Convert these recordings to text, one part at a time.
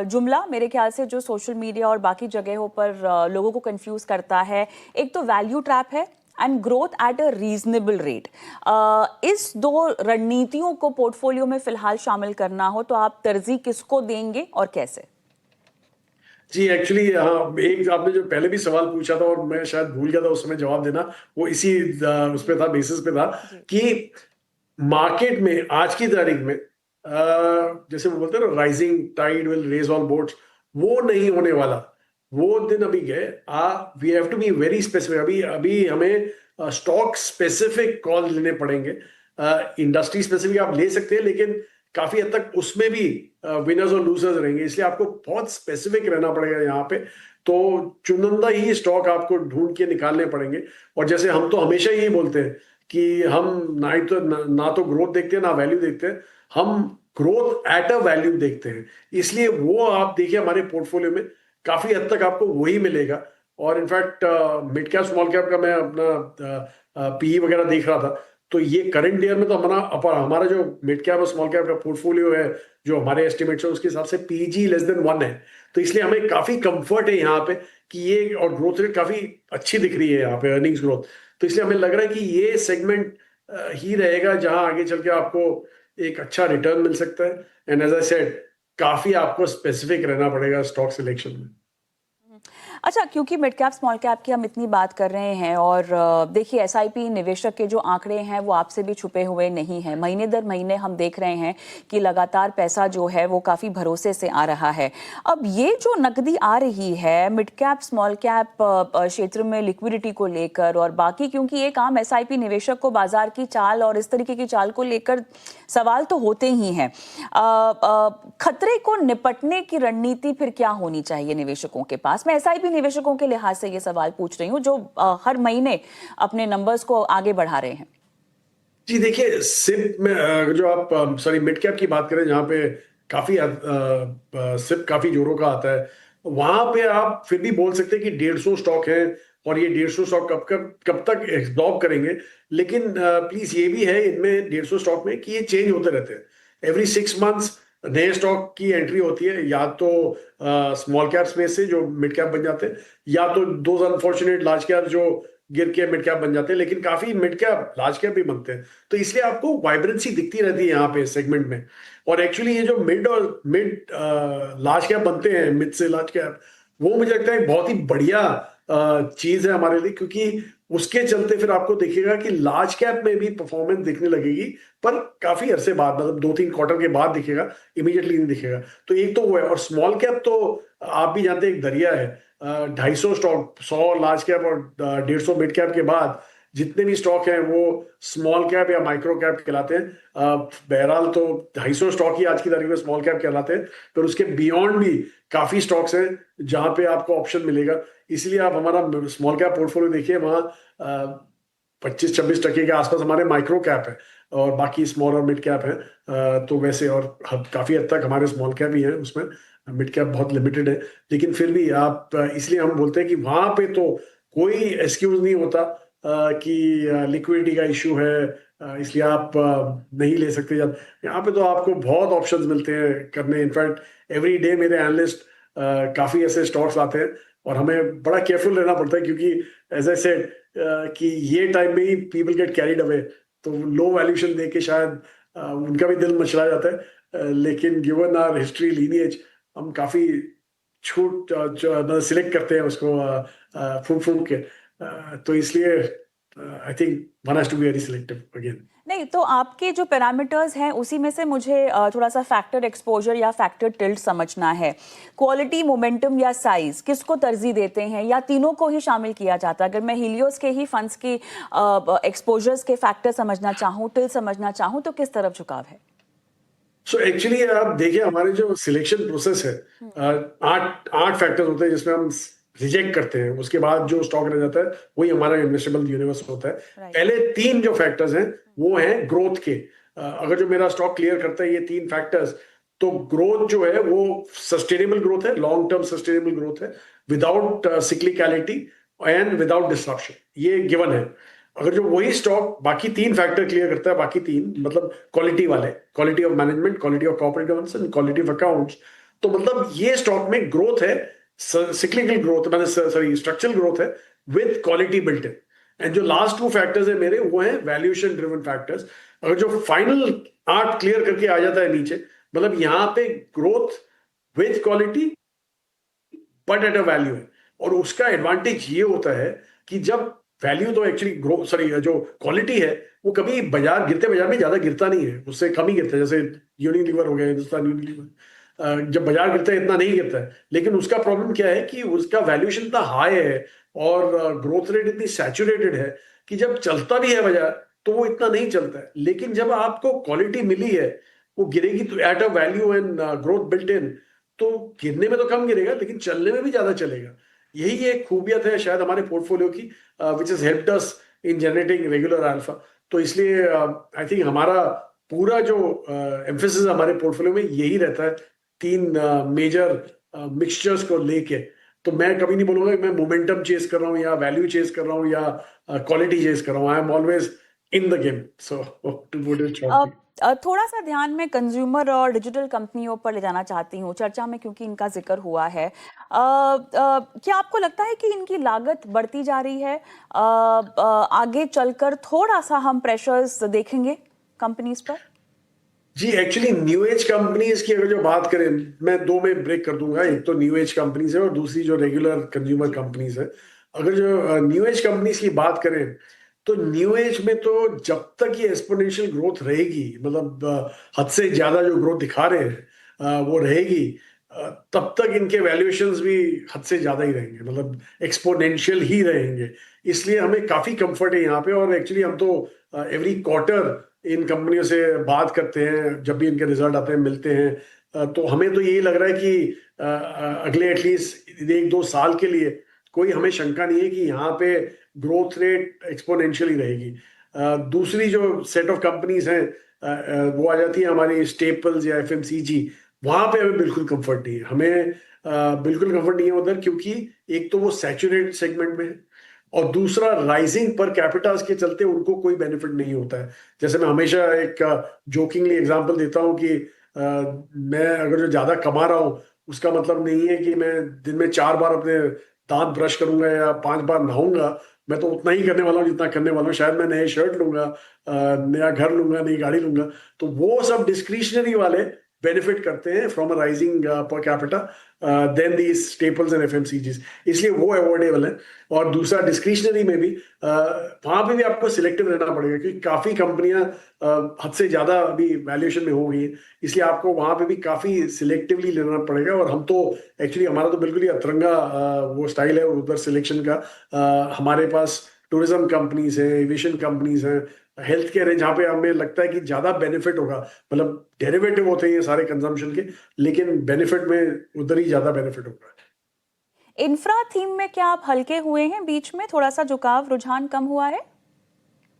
जुमला मेरे ख्याल से जो सोशल मीडिया और बाकी जगहों पर लोगों को कंफ्यूज करता है, एक तो वैल्यू ट्रैप है and growth at a reasonable rate. इस दो रणनीतियों को पोर्टफोलियो में फिलहाल शामिल करना हो तो आप तरजीह किसको देंगे और कैसे? जी एक्चुअली हाँ, एक आपने जो पहले भी सवाल पूछा था और मैं शायद भूल गया था उस समय जवाब देना। वो इसी उस पे था, बेसिस पे था जी। कि मार्केट में आज की तारीख में जैसे वो बोलते हैं ना, rising tide will raise all boats, वो नहीं होने वाला। वो दिन अभी गए। We have to be very specific. अभी अभी हमें स्टॉक स्पेसिफिक कॉल लेने पड़ेंगे। इंडस्ट्री स्पेसिफिक आप ले सकते हैं, लेकिन काफी हद तक उसमें भी विनर्स और लूजर्स रहेंगे, इसलिए आपको बहुत स्पेसिफिक रहना पड़ेगा यहाँ पे। तो चुनिंदा ही स्टॉक आपको ढूंढ के निकालने पड़ेंगे। और जैसे हम तो हमेशा ही बोलते हैं कि हम ना तो ग्रोथ देखते हैं ना वैल्यू देखते हैं, हम ग्रोथ एट अ वैल्यू देखते हैं। इसलिए वो आप देखिए हमारे पोर्टफोलियो में काफी हद तक आपको वही मिलेगा। और in fact mid cap small cap का मैं अपना पीई वगैरह देख रहा था, तो ये करंट ईयर में तो हमारा जो मिड कैप और स्मॉल कैप का पोर्टफोलियो है, जो हमारे एस्टिमेट्स है उसके हिसाब से पीजी लेस देन 1 है। तो इसलिए हमें काफी कंफर्ट है यहाँ पे कि ये, और ग्रोथ रेट काफी अच्छी दिख रही है यहाँ पे, अर्निंग्स ग्रोथ। तो इसलिए हमें लग रहा है कि ये सेगमेंट ही रहेगा जहां आगे चल के आपको एक अच्छा रिटर्न मिल सकता है। एंड एज आई सेड, काफी आपको स्पेसिफिक रहना पड़ेगा स्टॉक सिलेक्शन में। अच्छा, क्योंकि मिड कैप स्मॉल कैप की हम इतनी बात कर रहे हैं और देखिए एसआईपी निवेशक के जो आंकड़े हैं वो आपसे भी छुपे हुए नहीं हैं। महीने दर महीने हम देख रहे हैं कि लगातार पैसा जो है वो काफ़ी भरोसे से आ रहा है। अब ये जो नकदी आ रही है मिड कैप स्मॉल कैप क्षेत्र में लिक्विडिटी को लेकर और बाकी, क्योंकि एक आम एसआईपी निवेशक को बाजार की चाल और इस तरीके की चाल को लेकर सवाल तो होते ही हैं। खतरे को निपटने की रणनीति फिर क्या होनी चाहिए निवेशकों के पास? मैं एसआईपी निवेशकों के लिहाज से ये सवाल पूछ रही हूँ जो हर महीने अपने नंबर्स को आगे बढ़ा रहे हैं। जी देखिए, सिप में जो आप सॉरी मिड कैप की बात करें, जहाँ पे काफी सिप काफी जोरों का आता है, वहां पे आप फिर भी बोल सकते हैं कि 150 स्टॉक है और ये 150 स्टॉक कब कब कब तक एब्जॉर्ब करेंगे। लेकिन प्लीज ये भी है इनमें 150 स्टॉक में कि ये चेंज होते रहते हैं। एवरी 6 मंथ्स नए स्टॉक की एंट्री होती है, या तो स्मॉल कैप्स में से जो मिड कैप बन जाते हैं, या तो दो अनफॉर्चुनेट लार्ज कैप जो गिर के मिड कैप बन जाते हैं। लेकिन काफी मिड कैप लार्ज कैप भी बनते हैं, तो इसलिए आपको वाइब्रेंसी दिखती रहती है यहाँ पे सेगमेंट में। और एक्चुअली ये जो मिड लार्ज कैप बनते हैं, मिड से लार्ज कैप, वो मुझे लगता है बहुत ही बढ़िया चीज है हमारे लिए, क्योंकि उसके चलते फिर आपको दिखेगा कि लार्ज कैप में भी परफॉर्मेंस दिखने लगेगी, पर काफी अरसे बाद, मतलब 2-3 क्वार्टर के बाद दिखेगा, इमीडिएटली नहीं दिखेगा। तो एक तो वो है। और स्मॉल कैप तो आप भी जानते हैं एक दरिया है। 250 स्टॉक, 100 लार्ज कैप और 150 मिड कैप के बाद जितने भी स्टॉक हैं वो स्मॉल कैप या माइक्रो कैप कहलाते हैं। बहरहाल तो 250 स्टॉक ही आज की तारीख में स्मॉल कैप कहलाते हैं, पर उसके बियॉन्ड भी काफी स्टॉक्स हैं जहां पे आपको ऑप्शन मिलेगा। इसलिए आप हमारा स्मॉल कैप पोर्टफोलियो देखिए, वहाँ 25-26% के आसपास हमारे माइक्रो कैप है और बाकी स्मॉल और मिड कैप है। तो वैसे और काफी हद तक हमारे स्मॉल कैप ही है, उसमें मिड कैप बहुत लिमिटेड है। लेकिन फिर भी आप इसलिए हम बोलते हैं कि वहां पे तो कोई एक्सक्यूज नहीं होता कि लिक्विडिटी का इश्यू है, इसलिए आप नहीं ले सकते। जब यहाँ पे तो आपको बहुत ऑप्शंस मिलते हैं करने। इनफैक्ट एवरी डे मेरे एनालिस्ट काफी ऐसे स्टॉक्स आते हैं और हमें बड़ा केयरफुल रहना पड़ता है, क्योंकि एज आई सेड कि ये टाइम में ही पीपल गेट कैरिड अवे, तो लो वैल्यूएशन देके शायद उनका भी दिल मचला जाता है। लेकिन गिवन आवर हिस्ट्री लीनिएज, हम काफी छूट सिलेक्ट करते हैं उसको फूक फूक के। तो इसलिए I think one has to be very selective again. नहीं तो आपके जो पैरामीटर्स हैं उसी में से मुझे थोड़ा सा फैक्टर एक्सपोजर या फैक्टर टिल्ट समझना है। क्वालिटी, मोमेंटम या साइज, किसको तरजीह देते हैं या तीनों को ही शामिल किया जाता है? अगर मैं हीलियोस के ही फंड्स की एक्सपोजर्स के फैक्टर समझना चाहूँ, टिल्ट समझना चाहूँ, तो किस तरफ झुकाव है? सो एक्चुअली आप देखिए हमारे जो सिलेक्शन प्रोसेस है, आठ आठ फैक्टर्स होते हैं जिसमें हम रिजेक्ट करते हैं। उसके बाद जो स्टॉक रह जाता है वही हमारा इन्वेस्टेबल यूनिवर्स होता है। राइट। पहले 3 जो फैक्टर्स हैं वो हैं ग्रोथ के। अगर जो मेरा स्टॉक क्लियर करता है ये 3 फैक्टर्स, तो ग्रोथ जो है वो सस्टेनेबल ग्रोथ है, लॉन्ग टर्म सस्टेनेबल ग्रोथ है, without cyclicality and without disruption, ये गिवन है। अगर जो वही स्टॉक बाकी 3 फैक्टर क्लियर करता है, बाकी 3 मतलब क्वालिटी वाले, quality of management, quality of corporate governance and quality of accounts, तो मतलब ये स्टॉक में ग्रोथ है, सिक्लिकल ग्रोथ मैंने सॉरी स्ट्रक्चरल ग्रोथ है with quality built in. And जो लास्ट 2 फैक्टर्स है मेरे, वो है वैल्यूएशन ड्रिवन फैक्टर्स। अगर जो फाइनल आर्ट क्लियर करके आ जाता है नीचे, मतलब यहां पे growth with quality but at a value है। और उसका एडवांटेज ये होता है कि जब वैल्यू तो एक्चुअली ग्रो सॉरी जो क्वालिटी है वो कभी बाजार गिरते बाजार में ज्यादा गिरता नहीं है, उससे कम ही गिरता है। जैसे यूनिलीवर हो गया, हिंदुस्तान यूनिलीवर, जब बाजार गिरता है इतना नहीं गिरता है। लेकिन उसका प्रॉब्लम क्या है कि उसका वैल्यूएशन इतना हाई है और ग्रोथ रेट इतनी सैचुरेटेड है कि जब चलता भी है बाजार तो वो इतना नहीं चलता है। लेकिन जब आपको क्वालिटी मिली है, वो गिरेगी तो at a value and growth built in, तो गिरने में तो कम गिरेगा लेकिन चलने में भी ज्यादा चलेगा। यही एक खूबियत है शायद हमारे पोर्टफोलियो की, which is helped us in generating regular alpha. तो इसलिए आई थिंक हमारा पूरा जो एम्फेसिस हमारे पोर्टफोलियो में यही रहता है, 3 मेजर मिक्सचर्स को लेके। तो मैं कभी नहीं बोलूंगा कि मैं मोमेंटम चेस कर रहा हूँ या वैल्यू चेस कर रहा हूँ या क्वालिटी चेस कर रहा हूँ। I am always in the game. So to put it uh, shortly. थोड़ा सा ध्यान में कंज्यूमर और डिजिटल कंपनियों पर ले जाना चाहती हूँ चर्चा में, क्योंकि इनका जिक्र हुआ है। क्या आपको लगता है कि इनकी लागत बढ़ती जा रही है? आगे चलकर थोड़ा सा हम प्रेशर्स देखेंगे कंपनीज पर? जी, एक्चुअली न्यू एज कंपनीज की अगर जो बात करें, मैं 2 में ब्रेक कर दूंगा। एक तो न्यू एज कंपनीज है और दूसरी जो रेगुलर कंज्यूमर कंपनीज है। अगर जो न्यू एज कंपनीज की बात करें, तो न्यू एज में तो जब तक ये एक्सपोनेंशियल ग्रोथ रहेगी, मतलब हद से ज्यादा जो ग्रोथ दिखा रहे हैं वो रहेगी, तब तक इनके वैल्यूएशंस भी हद से ज्यादा ही रहेंगे, मतलब एक्सपोनेंशियल ही रहेंगे। इसलिए हमें काफी कंफर्ट है यहाँ पे। और एक्चुअली हम तो एवरी क्वार्टर इन कंपनियों से बात करते हैं, जब भी इनके रिजल्ट आते हैं मिलते हैं। तो हमें तो यही लग रहा है कि अगले एटलीस्ट 1-2 साल के लिए कोई हमें शंका नहीं है कि यहाँ पे ग्रोथ रेट एक्सपोनेंशियली रहेगी। दूसरी जो सेट ऑफ कंपनीज हैं वो आ जाती है हमारी स्टेपल्स या एफएमसीजी। वहां पे हमें बिल्कुल कंफर्ट नहीं है, हमें बिल्कुल कंफर्ट नहीं है उधर, क्योंकि एक तो वो सैचुरेटेड सेगमेंट में है और दूसरा राइजिंग पर कैपिटास के चलते उनको कोई बेनिफिट नहीं होता है। जैसे मैं हमेशा एक जोकिंगली एग्जांपल देता हूँ कि मैं अगर जो ज्यादा कमा रहा हूँ, उसका मतलब नहीं है कि मैं दिन में 4 बार अपने दांत ब्रश करूंगा या 5 बार नहाऊंगा। मैं तो उतना ही करने वाला हूँ जितना करने वाला हूँ। शायद मैं नए शर्ट लूंगा, नया घर लूंगा, नई गाड़ी लूंगा। तो वो सब डिस्क्रिशनरी वाले बेनिफिट करते हैं from a rising per capita then the staples and FMCGs, इसलिए वो अवॉर्डेबल है। और दूसरा डिस्क्रिशनरी में भी वहां पे भी आपको सिलेक्टिव रहना पड़ेगा, क्योंकि काफी कंपनियां हद से ज्यादा अभी वैल्यूएशन में हो गई है, इसलिए आपको वहां पे भी काफी सिलेक्टिवली लेना पड़ेगा। और हम तो एक्चुअली हमारा तो बिल्कुल ही अतरंगा वो स्टाइल है उधर सिलेक्शन का। हमारे पास टूरिज्म कंपनीज है, एविएशन कंपनीज हैं, हेल्थ केयर है, जहाँ पे हमें लगता है कि ज्यादा बेनिफिट होगा। मतलब डेरिवेटिव होते हैं ये सारे कंजम्पशन के, लेकिन बेनिफिट में उधर ही ज्यादा बेनिफिट होगा। इंफ्रा थीम में क्या आप हल्के हुए हैं? बीच में थोड़ा सा झुकाव, रुझान कम हुआ है?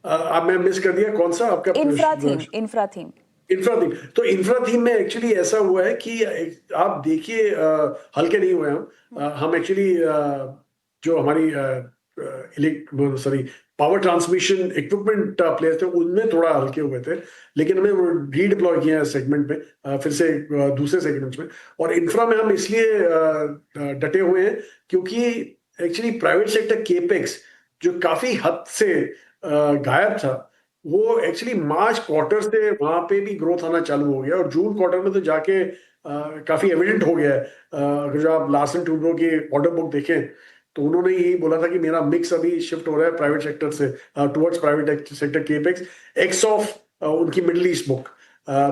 अब मैं मिस कर दिया, कौन सा आपका इंफ्रा थीम, प्रश्न? Infra theme. Infra theme. तो इंफ्रा थीम में एक्चुअली ऐसा हुआ है कि आप देखिए, हल्के नहीं हुए हम। हम एक्चुअली जो हमारी sorry power transmission equipment players थे उनमें थोड़ा हल्के हुए थे, लेकिन हमें वो रीडिप्लॉय किया है सेगमेंट में, फिर से दूसरे सेगमेंट्स में। और इंफ्रा में हम इसलिए डटे हुए हैं क्योंकि एक्चुअली प्राइवेट सेक्टर केपेक्स जो काफी हद से गायब था, वो एक्चुअली मार्च क्वार्टर से वहां पे भी ग्रोथ आना चालू हो गया और जून क्वार्टर में तो जाके काफी एविडेंट हो गया है। अगर जो आप लार्सन टूब्रो की ऑर्डर बुक देखें, तो उन्होंने यही बोला था कि मेरा मिक्स अभी शिफ्ट हो रहा है प्राइवेट सेक्टर से towards private sector capex x of उनकी मिडिल ईस्ट बुक।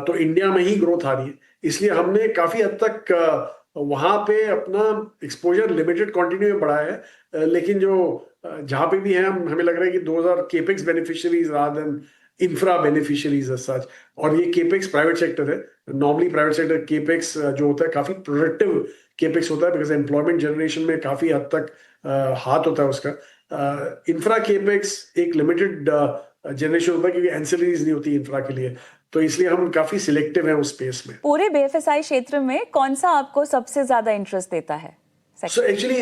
तो इंडिया में ही ग्रोथ आ रही है, इसलिए हमने काफी हद तक वहां पे अपना एक्सपोजर लिमिटेड क्वांटिटी में बढ़ाया है। लेकिन जो जहां पे भी है, हमें लग रहा है कि 2000 capex beneficiaries rather than infra beneficiaries such. और ये केपेक्स प्राइवेट सेक्टर है। नॉर्मली प्राइवेट सेक्टर केपेक्स जो होता है काफी प्रोडक्टिव केपेक्स होता है, बिकॉज एम्प्लॉयमेंट जनरेशन में काफी हद तक हाथ होता है उसका। इंफ्रा केपेक्स एक लिमिटेड जनरेशन होता है क्योंकि एंसिलरीज नहीं होती इंफ्रा के लिए, तो इसलिए हम काफी सिलेक्टिव हैं उस स्पेस में। पूरे बीएफएसआई क्षेत्र में कौन सा आपको सबसे ज्यादा इंटरेस्ट देता है सो सेक्टर? एक्चुअली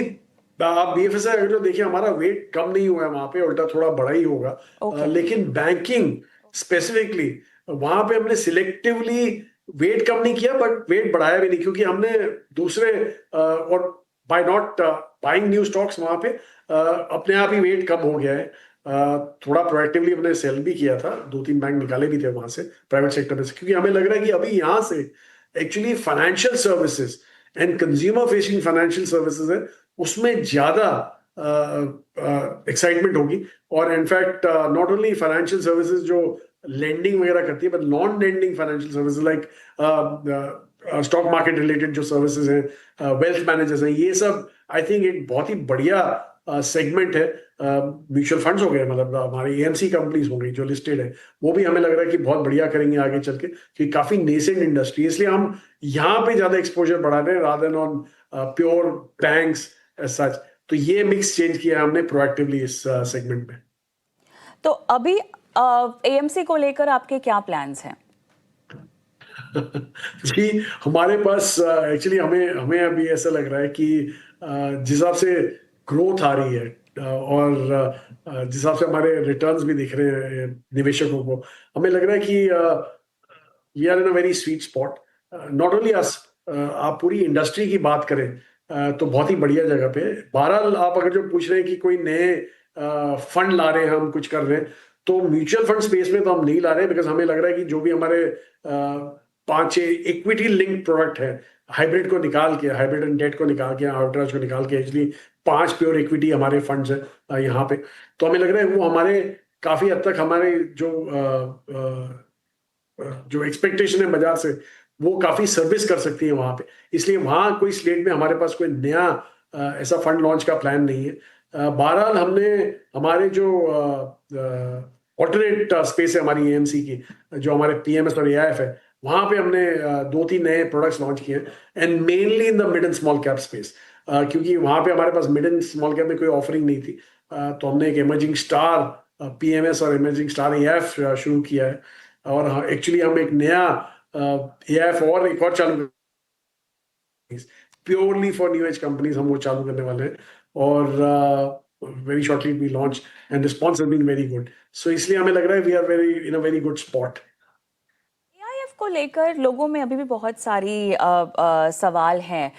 आप बीएफएसआई अगर जो देखिए, हमारा वेट कम नहीं हुआ है वहां पे, उल्टा थोड़ा बड़ा ही होगा। ओके। लेकिन बैंकिंग स्पेसिफिकली वहां पे हमने सिलेक्टिवली वेट कम नहीं किया बट वेट बढ़ाया भी नहीं, क्योंकि हमने दूसरे और by not buying new stocks वहां पे अपने आप ही वेट कम हो गया है। थोड़ा प्रोएक्टिवली हमने सेल भी किया था, 2-3 बैंक निकाले भी थे वहां से, प्राइवेट सेक्टर में से, क्योंकि हमें लग रहा है कि अभी यहाँ से actually financial services and consumer facing financial services है, उसमें ज्यादा एक्साइटमेंट होगी। और in fact not only financial services जो लेंडिंग वगैरह करती है, but non lending financial services like stock market related जो सर्विसेज हैं, वेल्थ मैनेजर्स हैं, ये सब आई थिंक एक बहुत ही बढ़िया सेगमेंट है। म्यूचुअल फंड्स हो गए, मतलब हमारी एएमसी कंपनीज हो गई जो लिस्टेड है, वो भी हमें लग रहा है कि बहुत बढ़िया करेंगे आगे चल के, क्योंकि काफी नेसेंट इंडस्ट्री, इसलिए हम यहाँ पे ज्यादा एक्सपोजर बढ़ा रहे हैं rather on pure banks as such. तो ये मिक्स चेंज किया है हमने प्रोएक्टिवली इस सेगमेंट में। तो अभी एएमसी को लेकर आपके क्या प्लान्स हैं? जी, हमारे पास एक्चुअली हमें हमें अभी ऐसा लग रहा है कि जिस हिसाब से ग्रोथ आ रही है और जिस हिसाब से हमारे रिटर्न्स भी दिख रहे हैं निवेशकों को, हमें लग रहा है कि we are in a very sweet spot. Not only us, आप पूरी इंडस्ट्री की बात करें तो बहुत ही बढ़िया जगह पे है। बहरहाल आप अगर जो पूछ रहे हैं कि कोई नए फंड ला रहे हैं, हम कुछ कर रहे हैं, तो म्यूचुअल फंड स्पेस में तो हम नहीं ला रहे, बिकॉज हमें लग रहा है कि जो भी हमारे 5-6 इक्विटी लिंक प्रोडक्ट है, हाइब्रिड को निकाल के, हाइब्रिड एंड डेट को निकाल के, आर्बिट्राज को निकाल के, एक्चुअली 5 प्योर इक्विटी हमारे फंड्स है यहाँ पे। तो हमें लग रहा है वो हमारे काफी हद तक हमारे जो एक्सपेक्टेशन है बाजार से, वो काफी सर्विस कर सकती है वहां पे। इसलिए वहां कोई स्लेट में हमारे पास कोई नया ऐसा फंड लॉन्च का प्लान नहीं है। बहरहाल हमने हमारे जो ऑल्टरनेट स्पेस है हमारी एएमसी की, जो हमारे पीएमएस और एआईएफ है, वहां पे हमने 2-3 नए प्रोडक्ट्स लॉन्च किए हैं, and mainly in the mid and small cap space, क्योंकि वहां पे हमारे पास मिड एंड स्मॉल कैप में कोई ऑफरिंग नहीं थी। तो हमने एक इमर्जिंग स्टार पीएमएस और इमर्जिंग स्टार एआईएफ शुरू किया है। और एक्चुअली हम एक नया एआईएफ और एक और चालू, purely for new age companies, हम वो चालू करने वाले हैं, और very shortly we launch and response has been very good. So इसलिए हमें लग रहा है we are very in a very good spot. AIF को लेकर लोगों में अभी भी बहुत सारी सवाल हैं।